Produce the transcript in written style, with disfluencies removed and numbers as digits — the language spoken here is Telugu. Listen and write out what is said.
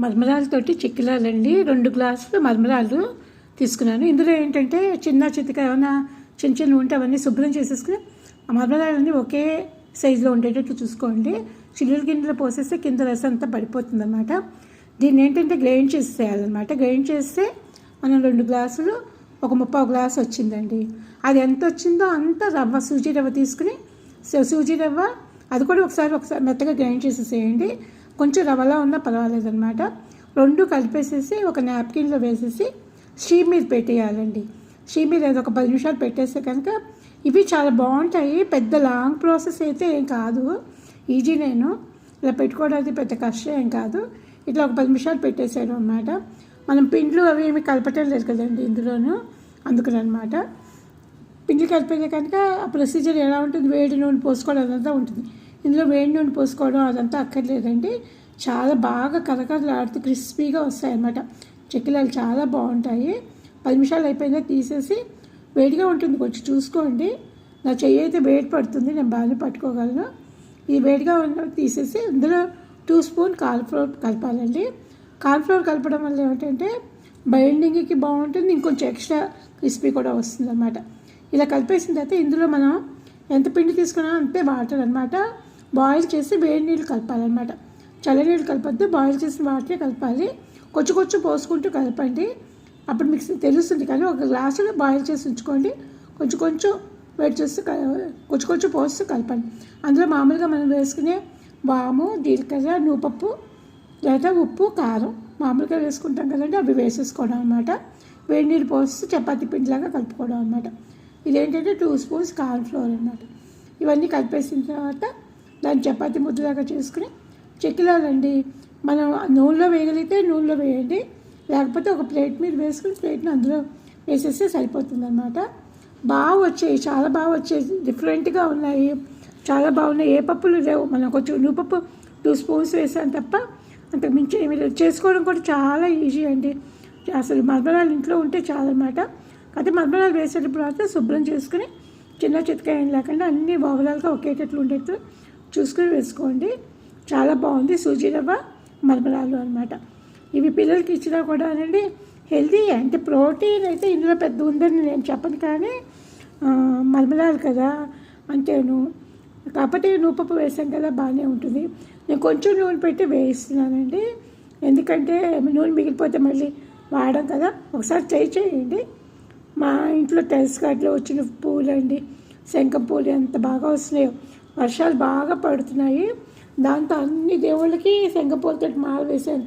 మరమరాలతోటి చిక్కిలాలండి. 2 గ్లాసులు మరమరాలు తీసుకున్నాను. ఇందులో ఏంటంటే చిన్న చితక ఏమైనా చిన్న చిన్న ఉంటే అవన్నీ శుభ్రం చేసేసుకుని ఆ మరమరాలన్నీ ఒకే సైజులో ఉండేటట్లు చూసుకోండి. చిల్లుల గిన్నెలో పోసేస్తే కింద రసం అంతా పడిపోతుంది అన్నమాట. దీన్ని ఏంటంటే గ్రైండ్ చేసేయాలన్నమాట. గ్రైండ్ చేస్తే మనం 2 గ్లాసులు ఒక 3/4 గ్లాసు వచ్చిందండి. అది ఎంత వచ్చిందో అంత రవ్వ, సూజీ రవ్వ తీసుకుని సూజీ రవ్వ అది కూడా ఒకసారి మెత్తగా గ్రైండ్ చేసేసేయండి. కొంచెం రవ్వలా ఉన్నా పర్వాలేదన్నమాట. 2 కలిపేసేసి ఒక నాప్కిన్లో వేసేసి స్టీమ్ మీద పెట్టేయాలండి. స్టీమ్ మీద ఒక 10 నిమిషాలు పెట్టేస్తే కనుక ఇవి చాలా బాగుంటాయి. పెద్ద లాంగ్ ప్రాసెస్ అయితే ఏం కాదు, ఈజీ. నేను ఇలా పెట్టుకోవడానికి పెద్ద కష్టం ఏం కాదు. ఇట్లా ఒక 10 నిమిషాలు పెట్టేసాను అన్నమాట. మనం పిండ్లు అవి ఏమి కలపటం లేదు కదండి ఇందులోనూ, అందుకనమాట. పిండి కలిపితే కనుక ఆ ప్రొసీజర్ ఎలా ఉంటుంది, వేడి నూనె పోసుకోవడం అదంతా ఉంటుంది. ఇందులో వేడి నూనె పోసుకోవడం అదంతా అక్కర్లేదండి. చాలా బాగా కరకరలాడుతూ క్రిస్పీగా వస్తాయి అన్నమాట. చెక్కిలాలు చాలా బాగుంటాయి. 10 నిమిషాలు అయిపోయిందా తీసేసి, వేడిగా ఉంటుంది కొంచెం చూసుకోండి. నా చెయ్యి అయితే వేడి పడుతుంది, నేను బాగానే పట్టుకోగలను. ఈ వేడిగా ఉన్న తీసేసి ఇందులో 2 స్పూన్ కార్న్ఫ్లోర్ కలపాలండి. కార్న్ఫ్లోర్ కలపడం వల్ల ఏమిటంటే బైండింగ్కి బాగుంటుంది, ఇంకొంచెం ఎక్స్ట్రా క్రిస్పీ కూడా వస్తుంది అన్నమాట. ఇలా కలిపేసిన తర్వాత ఇందులో మనం ఎంత పిండి తీసుకున్నా అంతే వాటర్ అనమాట. బాయిల్ చేసి వేడి నీళ్ళు కలపాలన్నమాట. చల్ల నీళ్ళు కలపద్దు, బాయిల్ చేసిన వాటరే కలపాలి. కొంచెం కొంచెం పోసుకుంటూ కలపండి, అప్పుడు మీకు తెలుస్తుంది. కానీ ఒక గ్లాసులో బాయిల్ చేసి ఉంచుకోండి, కొంచెం కొంచెం వేడి చేస్తూ కొంచెం కొంచెం పోస్తూ కలపండి. అందులో మామూలుగా మనం వేసుకునే వాము, జీలకర్ర, నూపప్పు లేదా ఉప్పు, కారం మామూలుగా వేసుకుంటాం కదండి, అవి వేసేసుకోవడం అనమాట. వేడి నీళ్ళు పోస్తూ చపాతీ పిండిలాగా కలుపుకోవడం అనమాట. ఇదేంటంటే 2 స్పూన్స్ కార్న్ఫ్లోర్ అనమాట. ఇవన్నీ కలిపేసిన తర్వాత దాన్ని చపాతీ ముద్దలాగా చేసుకుని చెక్కిలాలండి. మనం నూనెలో వేయగలిగితే నూనెలో వేయండి, లేకపోతే ఒక ప్లేట్ మీద వేసుకుని ప్లేట్ని అందులో వేసేస్తే సరిపోతుంది అనమాట. బాగా వచ్చాయి, చాలా బాగా వచ్చాయి, డిఫరెంట్గా ఉన్నాయి, చాలా బాగున్నాయి. ఏ పప్పులు లేవు, మనం కొంచెం నూపప్పు 2 స్పూన్స్ వేసాను తప్ప అంతకు మించి ఏమి లేదు. చేసుకోవడం కూడా చాలా ఈజీ అండి. అసలు మరమరాలు ఇంట్లో ఉంటే చాలన్నమాట. అయితే మరమరాలు వేసేటప్పుడు అయితే శుభ్రం చేసుకుని చిన్న చితకాయ లేకుండా అన్నీ ఓవరాల్గా ఒకేటట్లు ఉండేట్లు చూసుకుని వేసుకోండి. చాలా బాగుంది. సూజీ రవ్వ మరమరాలు అనమాట. ఇవి పిల్లలకి ఇచ్చినా కూడా అనండి హెల్తీ. అంటే ప్రోటీన్ అయితే ఇందులో పెద్ద ఉందని నేను చెప్పను, కానీ మరమరాలు కదా అంతేను. కాకపోతే నూపప్పు వేసాం కదా బాగానే ఉంటుంది. నేను కొంచెం నూనె పెట్టి వేయిస్తున్నానండి, ఎందుకంటే నూనె మిగిలిపోతే మళ్ళీ వాడడం కదా. ఒకసారి ట్రై చేయండి. మా ఇంట్లో టెరెస్ గార్డెన్లో వచ్చిన పూలండి, శంఖం పూలు ఎంత బాగా వస్తున్నాయో. వర్షాలు బాగా పడుతున్నాయి, దాంతో అన్ని దేవుళ్ళకి శంఖం పూలతో మాల వేసేంత